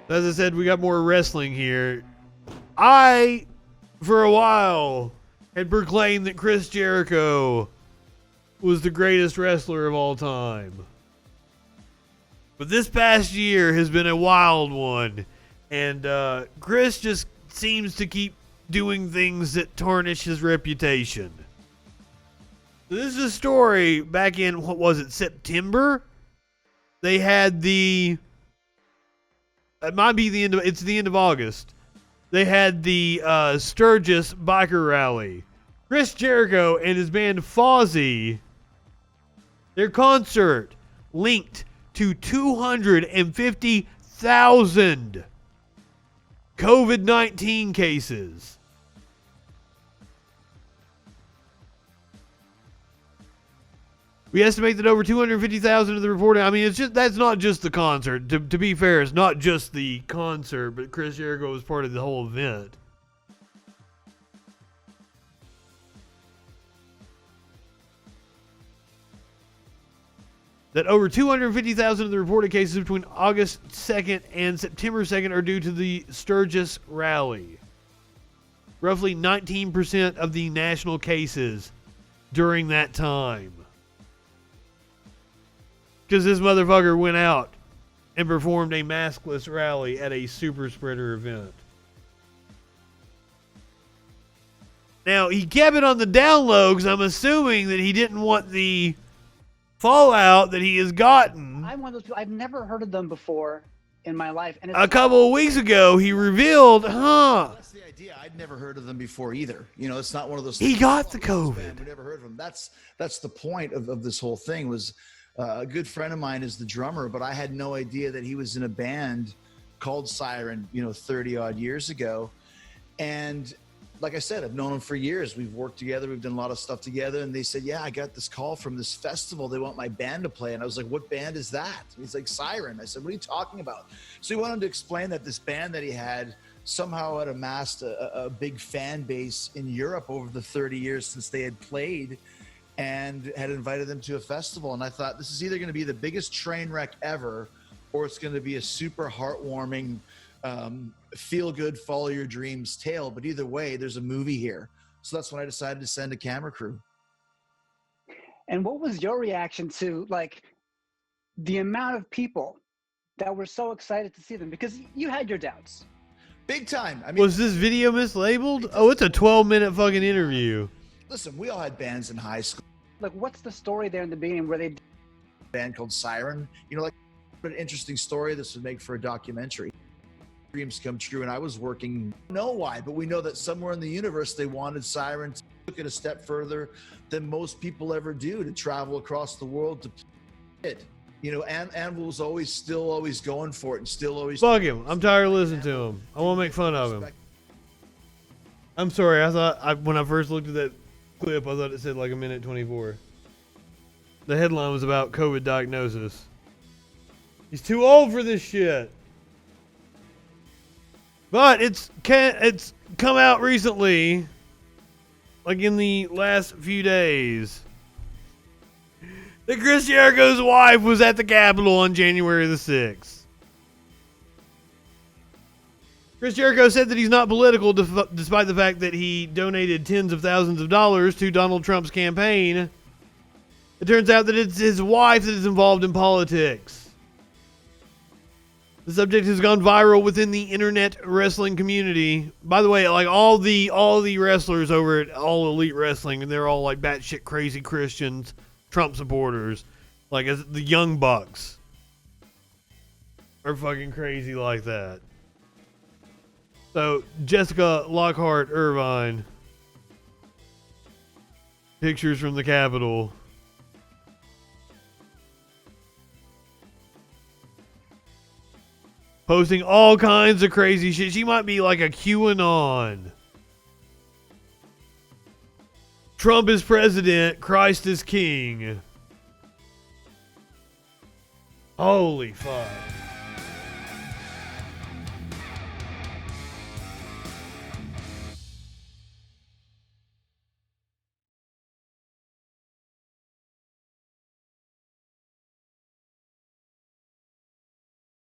As I said, we got more wrestling here. I, for a while, had proclaimed that Chris Jericho was the greatest wrestler of all time. But this past year has been a wild one. And Chris just seems to keep doing things that tarnish his reputation. This is a story back in, what was it, September? They had the... It might be the end of... It's the end of August. They had the Sturgis Biker Rally. Chris Jericho and his band Fozzy, their concert linked to 250,000 COVID-19 cases. We estimate that over 250,000 of the reporting. I mean, that's not just the concert. To be fair, it's not just the concert, but Chris Jericho was part of the whole event. That over 250,000 of the reported cases between August 2nd and September 2nd are due to the Sturgis rally. Roughly 19% of the national cases during that time. Because this motherfucker went out and performed a maskless rally at a super spreader event. Now, he kept it on the down low because I'm assuming that he didn't want the fallout that he has gotten. I'm one of those people, I've never heard of them before in my life. And a couple of weeks ago, he revealed, That's the idea. I'd never heard of them before either. You know, it's not one of those. He got the COVID. We never heard of him. That's the point of this whole thing. Was a good friend of mine is the drummer, but I had no idea that he was in a band called Siren, 30 odd years ago. And like I said, I've known him for years. We've worked together. We've done a lot of stuff together. And they said, yeah, I got this call from this festival. They want my band to play. And I was like, what band is that? And he's like, Siren. I said, what are you talking about? So he wanted to explain that this band that he had somehow had amassed a big fan base in Europe over the 30 years since they had played, and had invited them to a festival. And I thought, this is either going to be the biggest train wreck ever, or it's going to be a super heartwarming, feel good, follow your dreams tale. But either way, there's a movie here. So that's when I decided to send a camera crew. And what was your reaction to the amount of people that were so excited to see them? Because you had your doubts. Big time. I mean, was this video mislabeled? Oh, it's a 12-minute fucking interview. Listen, we all had bands in high school. What's the story there in the beginning where they... Band called Siren. An interesting story. This would make for a documentary. Dreams come true, and I was working. I don't know why, but we know that somewhere in the universe they wanted Siren to took it a step further than most people ever do, to travel across the world to play it. And was always going for it, and still always. Fuck him. I'm tired of listening to him. I want to make fun of him. I'm sorry. I thought when I first looked at that clip, I thought it said a minute 24. The headline was about COVID diagnosis. He's too old for this shit. But it's come out recently, in the last few days, that Chris Jericho's wife was at the Capitol on January the 6th. Chris Jericho said that he's not political despite the fact that he donated tens of thousands of dollars to Donald Trump's campaign. It turns out that it's his wife that is involved in politics. The subject has gone viral within the internet wrestling community. By the way, all the wrestlers over at All Elite Wrestling, and they're all batshit crazy Christians, Trump supporters. As the Young Bucks are fucking crazy like that. So, Jessica Lockhart Irvine. Pictures from the Capitol. Posting all kinds of crazy shit. She might be like a QAnon. Trump is president. Christ is king. Holy fuck.